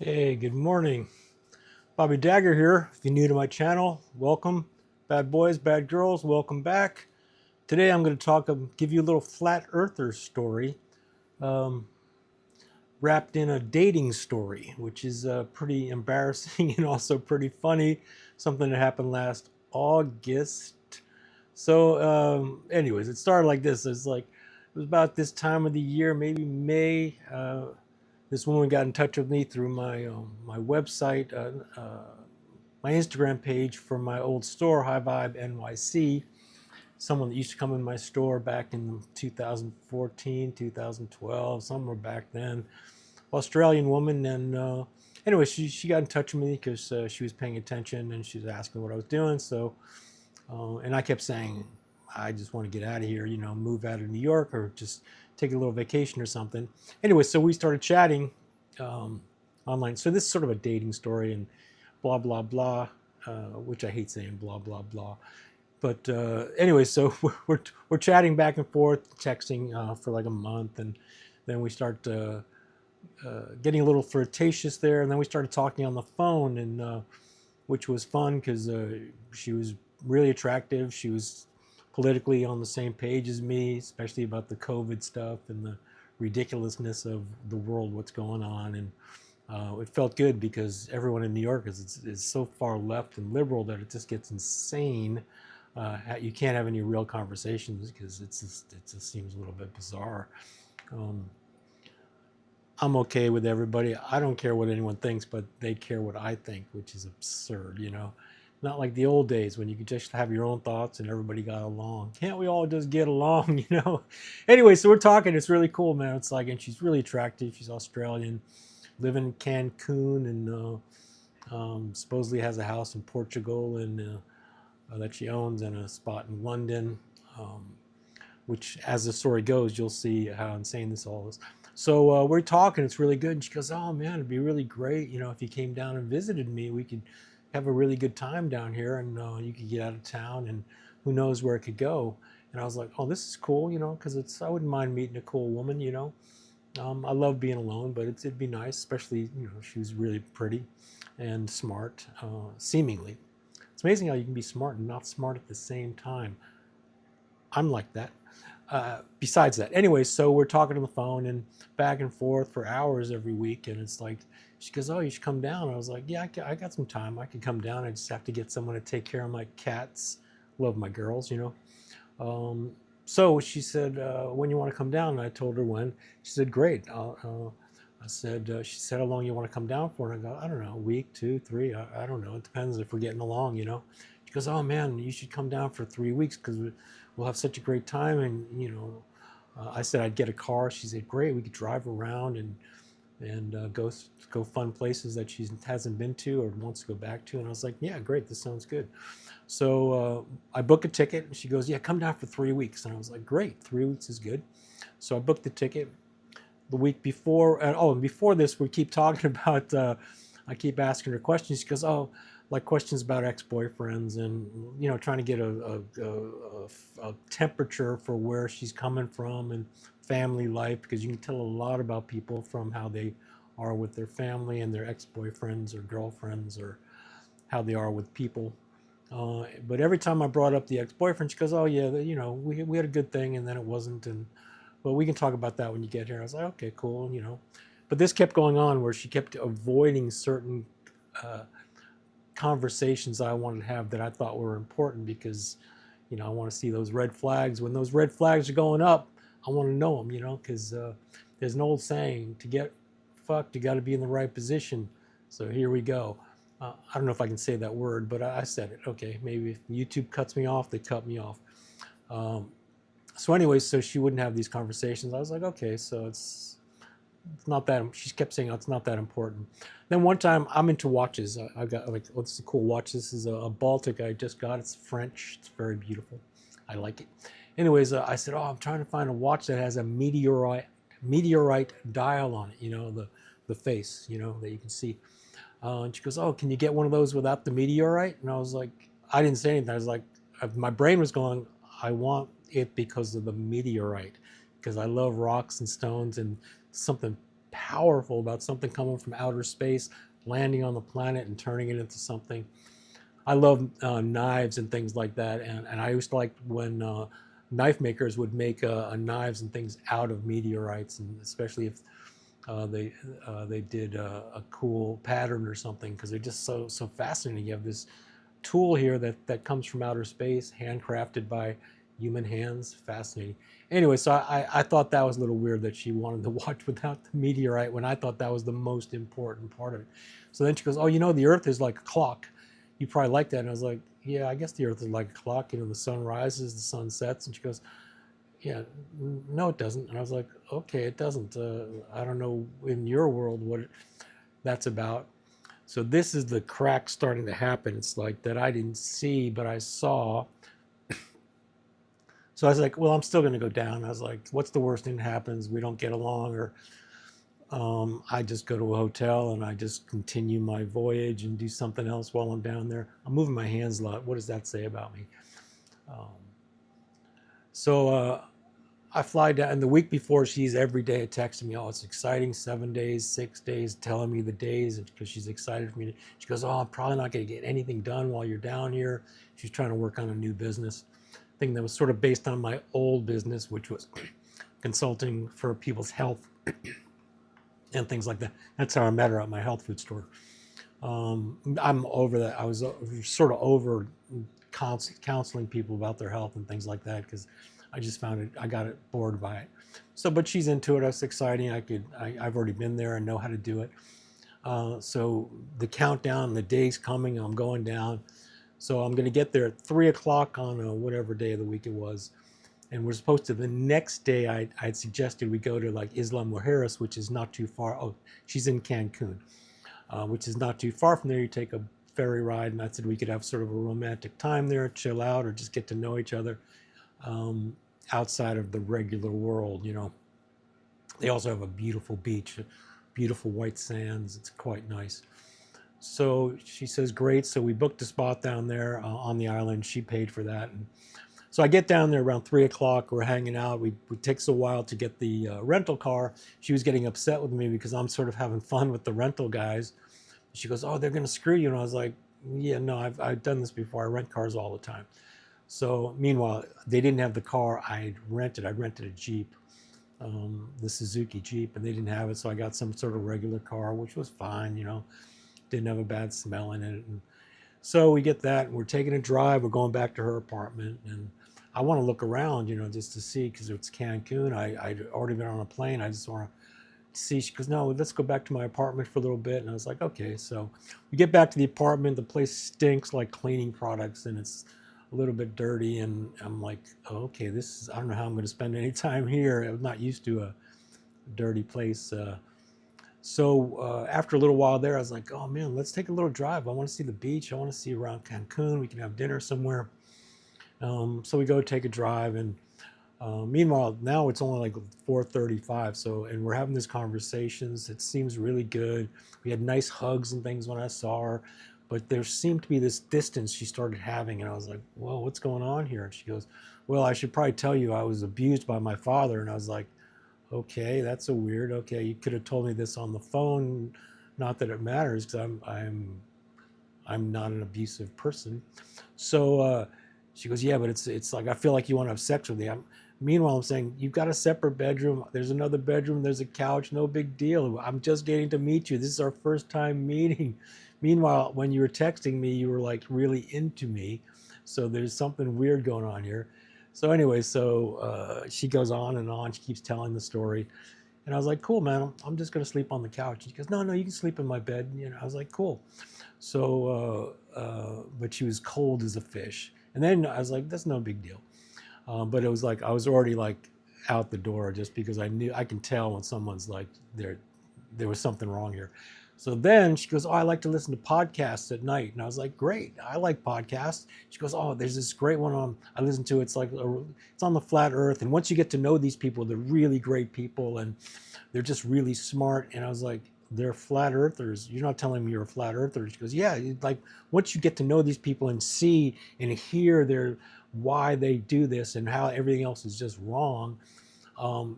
Hey, good morning. Bobby Dagger here. If you're new to my channel, welcome. Bad boys, bad girls, welcome back. Today I'm going to give you a little flat earther story um, wrapped in a dating story, which is pretty embarrassing and also pretty funny. Something that happened last August. Anyways, it started like this. It was about this time of the year, maybe May. This woman got in touch with me through my website, my Instagram page for my old store, High Vibe NYC. Someone that used to come in my store back in 2014, 2012, somewhere back then. Australian woman, and anyway, she got in touch with me because she was paying attention and she was asking what I was doing. And I kept saying, I just want to get out of here, move out of New York or just take a little vacation or something. Anyway, so we started chatting um, online. So this is sort of a dating story and blah, blah, blah, which I hate saying blah, blah, blah. But anyway, so we're chatting back and forth, texting for like a month. And then we start getting a little flirtatious there. And then we started talking on the phone, and which was fun because she was really attractive. She was politically on the same page as me, especially about the COVID stuff and the ridiculousness of the world, what's going on. And it felt good because everyone in New York is so far left and liberal that it just gets insane. You can't have any real conversations because it just seems a little bit bizarre. Um, I'm okay with everybody. I don't care what anyone thinks, but they care what I think, which is absurd. Not like the old days when you could just have your own thoughts and everybody got along. Can't we all just get along? Anyway, so we're talking. It's really cool, man. It's like, and she's really attractive. She's Australian, living in Cancun, and supposedly has a house in Portugal and that she owns, and a spot in London. Which, as the story goes, you'll see how insane this all is. So we're talking, it's really good. And she goes, oh man, it'd be really great, if you came down and visited me, we could have a really good time down here, and you could get out of town, and who knows where it could go. And I was like, oh, this is cool, because I wouldn't mind meeting a cool woman. I love being alone, but it'd be nice, especially, she was really pretty and smart, seemingly. It's amazing how you can be smart and not smart at the same time. I'm like that. Besides that, anyway, so we're talking on the phone and back and forth for hours every week, and it's like she goes, "Oh, you should come down." I was like, "Yeah, I got some time. I could come down. I just have to get someone to take care of my cats. Love my girls. So she said, "When you want to come down?" And I told her when. She said, "Great." She said, "How long you want to come down for?" And I go, "I don't know, a week, two, three. I don't know. It depends if we're getting along. She goes, "Oh man, you should come down for 3 weeks because we'll have such a great time." And I said I'd get a car. She said, "Great, we could drive around and go fun places that she hasn't been to or wants to go back to." And I was like, "Yeah, great. This sounds good." So I booked a ticket, and she goes, "Yeah, come down for 3 weeks." And I was like, "Great, 3 weeks is good." So I booked the ticket the week before. And before this, we keep talking about. I keep asking her questions. She goes, "Oh, like questions about ex-boyfriends, and trying to get a temperature for where she's coming from and family life, because you can tell a lot about people from how they are with their family and their ex-boyfriends or girlfriends, or how they are with people." But every time I brought up the ex-boyfriend, she goes, "Oh yeah, we had a good thing, and then it wasn't." And well, we can talk about that when you get here. I was like, okay, cool. But this kept going on where she kept avoiding certain uh, conversations I wanted to have that I thought were important, because I want to see those red flags. When those red flags are going up, I want to know them. Because there's an old saying: to get fucked, you got to be in the right position. So here we go. I don't know if I can say that word, but I said it. Okay, maybe if YouTube cuts me off, they cut me off. Um, so anyway, so she wouldn't have these conversations. I was like, okay, so it's not that. She kept saying, oh, it's not that important. Then one time, I'm into watches. I got like, oh, this is a cool watch. This is a Baltic I just got. It's French. It's very beautiful. I like it. Anyways, I said, oh, I'm trying to find a watch that has a meteorite dial on it. The face. That you can see. And she goes, oh, can you get one of those without the meteorite? And I was like, I didn't say anything. I was like, my brain was going, I want it because of the meteorite, because I love rocks and stones and something powerful about something coming from outer space, landing on the planet and turning it into something. I love knives and things like that, and I used to like when knife makers would make knives and things out of meteorites, and especially if they did a cool pattern or something, because they're just so fascinating. You have this tool here that comes from outer space, handcrafted by human hands. Fascinating. Anyway, so I thought that was a little weird that she wanted to watch without the meteorite when I thought that was the most important part of it. So then she goes, "Oh, you know, the Earth is like a clock. You probably like that." And I was like, "Yeah, I guess the Earth is like a clock. You know, the sun rises, the sun sets." And she goes, "Yeah, no, it doesn't." And I was like, "Okay, it doesn't. I don't know in your world what that's about." So this is the crack starting to happen. It's like that I didn't see, but I saw. So I was like, well, I'm still going to go down. I was like, what's the worst thing that happens? We don't get along, or I just go to a hotel and I just continue my voyage and do something else while I'm down there. I'm moving my hands a lot. What does that say about me? Um, so I fly down, and the week before, she's every day texting me, "Oh, it's exciting, 7 days, 6 days," telling me the days because she's excited for me. She goes, "Oh, I'm probably not going to get anything done while you're down here." She's trying to work on a new business thing that was sort of based on my old business, which was consulting for people's health and things like that. That's how I met her at my health food store. I'm over that. I was sort of over counseling people about their health and things like that because I just found it. I got it bored by it. So, but she's into it. That's exciting. I've already been there and know how to do it. So the countdown, the day's coming. I'm going down. So I'm going to get there at 3 o'clock on whatever day of the week it was. And we're supposed to, the next day, I'd suggested we go to like Isla Mujeres, which is not too far. Oh, she's in Cancun, which is not too far from there. You take a ferry ride, and I said we could have sort of a romantic time there, chill out, or just get to know each other outside of the regular world, you know. They also have a beautiful beach, beautiful white sands. It's quite nice. So she says, great. So we booked a spot down there on the island. She paid for that. And so I get down there around 3 o'clock. We're hanging out. It takes a while to get the rental car. She was getting upset with me because I'm sort of having fun with the rental guys. She goes, "Oh, they're going to screw you." And I was like, "Yeah, no, I've done this before. I rent cars all the time." So meanwhile, they didn't have the car I rented. I rented a Jeep, the Suzuki Jeep, and they didn't have it. So I got some sort of regular car, which was fine, you know, didn't have a bad smell in it. And so we get that, and we're taking a drive. We're going back to her apartment, and I want to look around, you know, just to see, because it's Cancun. I'd already been on a plane. I just want to see. She goes, "No, let's go back to my apartment for a little bit." And I was like, okay. So we get back to the apartment. The place stinks like cleaning products, and it's a little bit dirty. And I'm like, oh, okay, I don't know how I'm going to spend any time here. I'm not used to a dirty place. So after a little while there, I was like, oh man, let's take a little drive. I want to see the beach. I want to see around Cancun. We can have dinner somewhere. So we go take a drive, and meanwhile, now it's only like 4:35. So, and we're having these conversations. It seems really good. We had nice hugs and things when I saw her, but there seemed to be this distance she started having, and I was like, "Whoa, what's going on here?" And she goes, "Well, I should probably tell you I was abused by my father." And I was like, "Okay, that's a weird. Okay, you could have told me this on the phone. Not that it matters, because I'm not an abusive person." So she goes, "Yeah, but it's like I feel like you want to have sex with me." Meanwhile, I'm saying, "You've got a separate bedroom. There's another bedroom. There's a couch. No big deal. I'm just getting to meet you. This is our first time meeting." Meanwhile, when you were texting me, you were like really into me. So there's something weird going on here. So anyway, she goes on and on. She keeps telling the story. And I was like, "Cool, man. I'm just going to sleep on the couch." She goes, "No, no, you can sleep in my bed." You know, I was like, "Cool." So, but she was cold as a fish. And then I was like, "That's no big deal." But it was like I was already like out the door, just because I can tell when someone's like there was something wrong here. So then she goes, "Oh, I like to listen to podcasts at night." And I was like, "Great, I like podcasts." She goes, "Oh, there's this great one I listen to. It's like it's on the flat Earth, and once you get to know these people, they're really great people, and they're just really smart." And I was like, "They're flat earthers. You're not telling me you're a flat earther." She goes, "Yeah, like once you get to know these people and see and hear why they do this and how everything else is just wrong,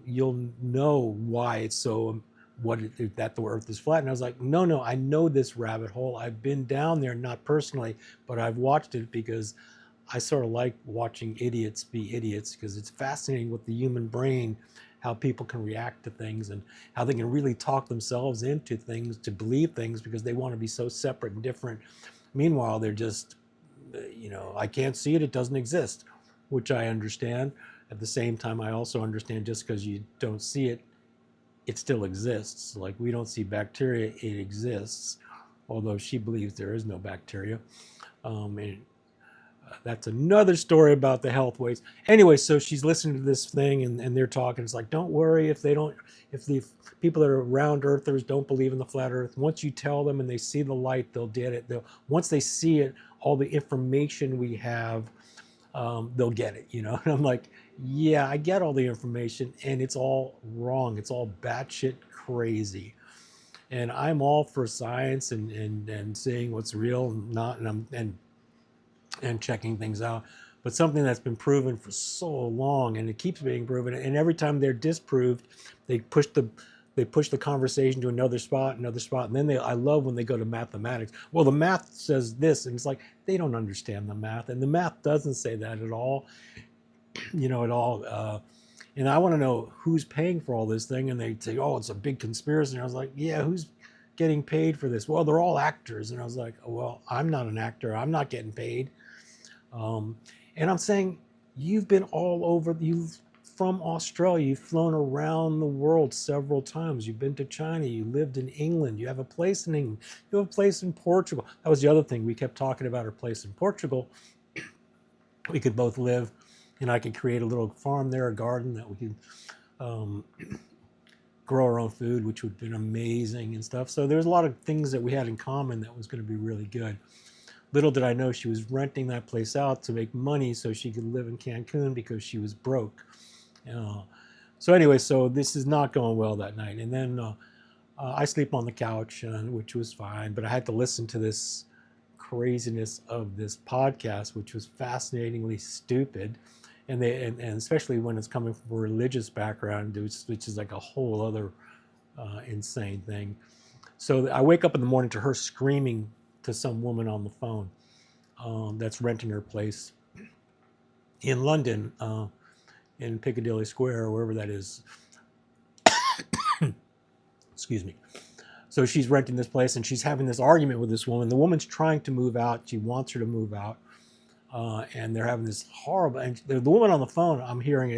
you'll know why it's so that the earth is flat. And I was like, no, I know this rabbit hole. I've been down there, not personally, but I've watched it because I sort of like watching idiots be idiots, because it's fascinating with the human brain, how people can react to things and how they can really talk themselves into things to believe things because they want to be so separate and different. Meanwhile, they're just, I can't see it, it doesn't exist, which I understand. At the same time, I also understand just because you don't see it, it still exists. Like, we don't see bacteria, it exists, although she believes there is no bacteria. And that's another story about the health waste. Anyway, so she's listening to this thing, and they're talking. It's like, don't worry if the people that are round earthers don't believe in the flat earth. Once you tell them and they see the light, they'll get it. Once they see it, all the information we have, they'll get it, And I'm like, yeah, I get all the information, and it's all wrong. It's all batshit crazy. And I'm all for science and seeing what's real and not, and checking things out. But something that's been proven for so long, and it keeps being proven, and every time they're disproved, they push the conversation to another spot, and then I love when they go to mathematics. Well, the math says this, and it's like, they don't understand the math, and the math doesn't say that at all, at all. And I want to know who's paying for all this thing, and they say, oh, it's a big conspiracy. And I was like, yeah, who's getting paid for this? Well, they're all actors. And I was like, oh, well, I'm not an actor. I'm not getting paid. And I'm saying, you've been all over, from Australia, you've flown around the world several times. You've been to China, you lived in England, you have a place in England, you have a place in Portugal. That was the other thing. We kept talking about our place in Portugal. We could both live, and I could create a little farm there, a garden that we could grow our own food, which would have been amazing and stuff. So there's a lot of things that we had in common that was going to be really good. Little did I know she was renting that place out to make money so she could live in Cancun because she was broke. So anyway, so this is not going well that night. And then I sleep on the couch, which was fine, but I had to listen to this craziness of this podcast, which was fascinatingly stupid. And especially when it's coming from a religious background, which is like a whole other insane thing. So I wake up in the morning to her screaming to some woman on the phone that's renting her place in London, in Piccadilly Square, or wherever that is. Excuse me. So she's renting this place, and she's having this argument with this woman. The woman's trying to move out. She wants her to move out. And they're having this horrible, and the woman on the phone, I'm hearing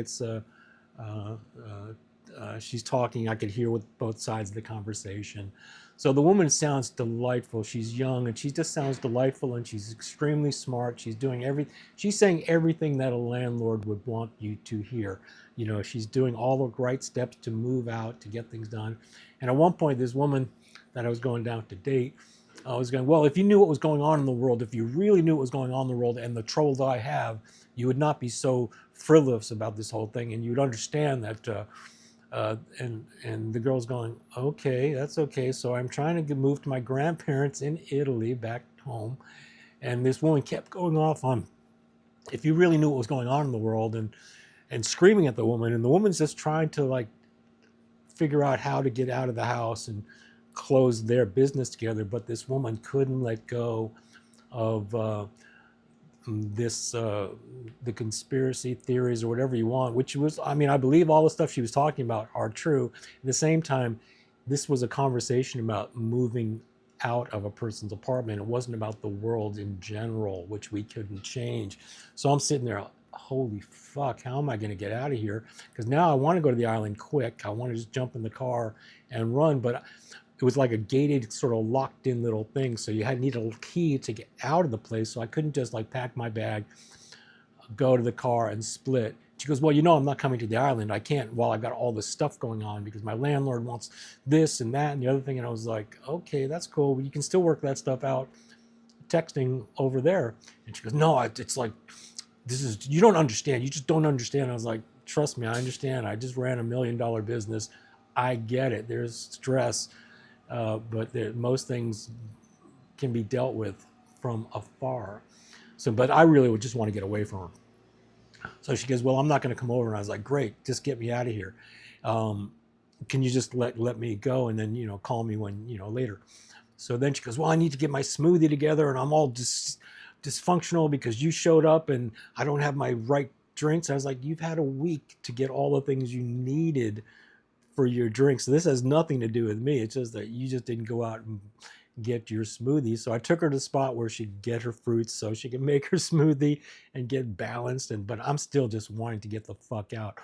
she's talking, I could hear with both sides of the conversation. So the woman sounds delightful. She's young, and she just sounds delightful, and she's extremely smart. She's saying everything that a landlord would want you to hear. She's doing all the right steps to move out, to get things done. And at one point, this woman that I was going down to date, I was going, well, if you knew what was going on in the world, if you really knew what was going on in the world and the troubles I have, you would not be so frivolous about this whole thing, and you would understand that. And the girl's going, okay, that's okay. So I'm trying to move to my grandparents in Italy, back home. And this woman kept going off on, if you really knew what was going on in the world, and screaming at the woman. And the woman's just trying to figure out how to get out of the house and close their business together. But this woman couldn't let go of the conspiracy theories or whatever you want, which was, I believe all the stuff she was talking about are true. At the same time, this was a conversation about moving out of a person's apartment. It wasn't about the world in general, which we couldn't change. So I'm sitting there, holy fuck, how am I going to get out of here? Because now I want to go to the island quick. I want to just jump in the car and run, but it was like a gated, sort of locked in little thing. So you need a key to get out of the place. So I couldn't just pack my bag, go to the car and split. She goes, well, I'm not coming to the island. I can't while I've got all this stuff going on because my landlord wants this and that and the other thing. And I was like, okay, that's cool. You can still work that stuff out texting over there. And she goes, no, it's like, you don't understand. You just don't understand. I was like, trust me, I understand. I just ran $1 million business. I get it. There's stress. But most things can be dealt with from afar. But I really would just want to get away from her. So she goes, well, I'm not going to come over. And I was like, great, just get me out of here. can you just let me go, and then, call me when, later. So then she goes, well, I need to get my smoothie together, and I'm all dysfunctional because you showed up and I don't have my right drinks. I was like, you've had a week to get all the things you needed for your drinks. This has nothing to do with me. It's just that you just didn't go out and get your smoothie. So I took her to the spot where she'd get her fruits so she could make her smoothie and get balanced. But I'm still just wanting to get the fuck out.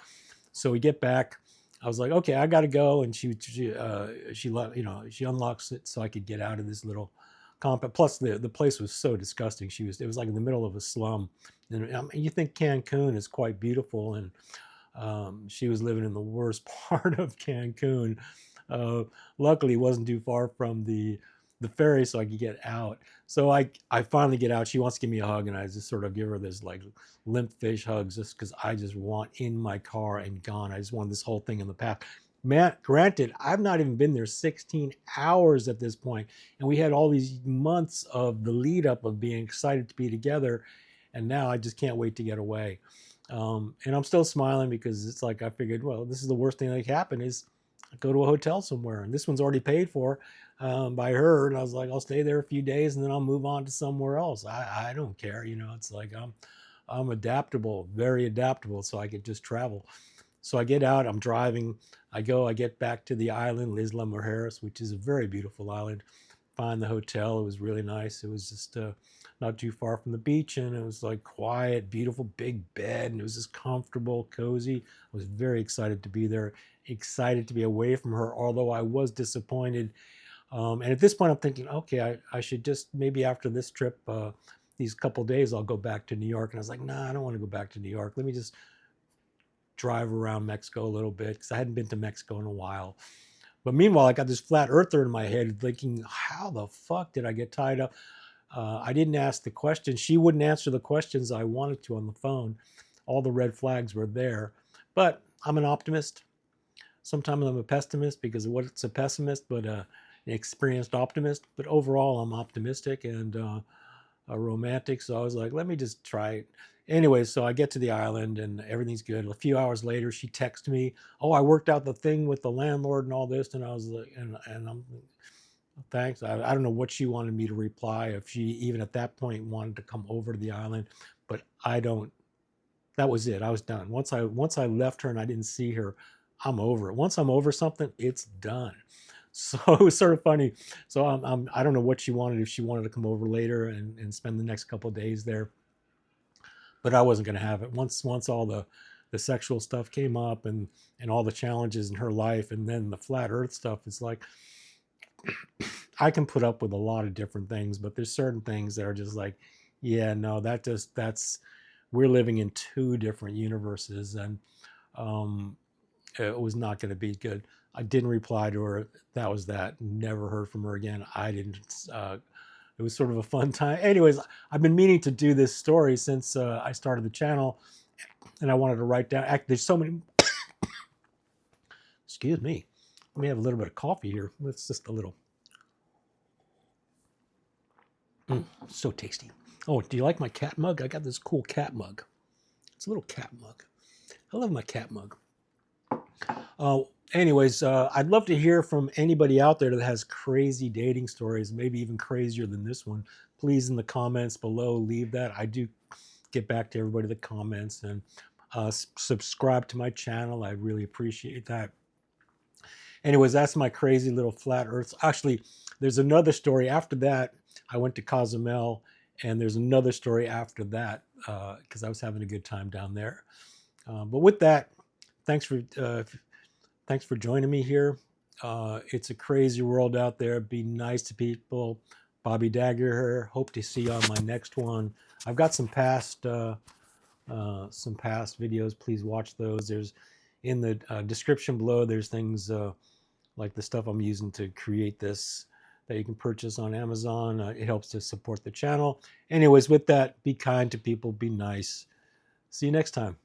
So we get back. I was like, okay, I got to go. And she unlocks it so I could get out of this little compound. Plus the place was so disgusting. It was like in the middle of a slum. And you think Cancun is quite beautiful, and she was living in the worst part of Cancun. Luckily, it wasn't too far from the ferry, so I could get out. So I finally get out. She wants to give me a hug, and I just sort of give her this like limp fish hugs, just because I just want in my car and gone. I just want this whole thing in the past. Man, granted, I've not even been there 16 hours at this point, and we had all these months of the lead up of being excited to be together, and now I just can't wait to get away. And I'm still smiling because it's like I figured, well, this is the worst thing that could happen is go to a hotel somewhere, and this one's already paid for by her. And I was like, I'll stay there a few days and then I'll move on to somewhere else. I don't care, It's like I'm adaptable, very adaptable, so I could just travel. So I get out, I'm driving, I get back to the island, Isla Mujeres, which is a very beautiful island. Find the hotel. It was really nice. It was just not too far from the beach, and it was like quiet, beautiful, big bed, and it was just comfortable, cozy. I was very excited to be there, excited to be away from her, although I was disappointed. And at this point, I'm thinking, okay, I should just maybe after this trip, these couple days, I'll go back to New York. And I was like, nah, I don't want to go back to New York. Let me just drive around Mexico a little bit because I hadn't been to Mexico in a while. But meanwhile, I got this flat earther in my head thinking, how the fuck did I get tied up? I didn't ask the questions. She wouldn't answer the questions I wanted to on the phone. All the red flags were there. But I'm an optimist. Sometimes I'm a pessimist because of what's a pessimist, but an experienced optimist. But overall, I'm optimistic and a romantic. So I was like, let me just try it. Anyway, so I get to the island and everything's good. A few hours later, she texts me, oh, I worked out the thing with the landlord and all this. And I was like, and I'm, thanks. I don't know what she wanted me to reply, if she even at that point wanted to come over to the island, but I don't, that was it. I was done. Once I left her and I didn't see her, I'm over it. Once I'm over something, it's done. So it was sort of funny. So I don't know what she wanted, if she wanted to come over later and spend the next couple of days there, but I wasn't going to have it. Once all the sexual stuff came up and all the challenges in her life, and then the flat earth stuff, it's like, I can put up with a lot of different things, but there's certain things that are just like, yeah, no, we're living in two different universes, and it was not going to be good. I didn't reply to her. That was that. Never heard from her again. I didn't. It was sort of a fun time. Anyways, I've been meaning to do this story since I started the channel, and I wanted to write down. There's so many. Excuse me. Let me have a little bit of coffee here. It's just a little. So tasty. Oh, do you like my cat mug? I got this cool cat mug. It's a little cat mug. I love my cat mug. Anyways, I'd love to hear from anybody out there that has crazy dating stories, maybe even crazier than this one. Please, in the comments below, leave that. I do get back to everybody that comments, and subscribe to my channel. I really appreciate that. Anyways, that's my crazy little flat earth. Actually, there's another story after that. I went to Cozumel, and there's another story after that because I was having a good time down there. But with that, thanks for joining me here. It's a crazy world out there. Be nice to people. Bobby Dagger here. Hope to see you on my next one. I've got some past videos. Please watch those. There's in the description below. There's things like the stuff I'm using to create this that you can purchase on Amazon. It helps to support the channel. Anyways, with that, be kind to people. Be nice. See you next time.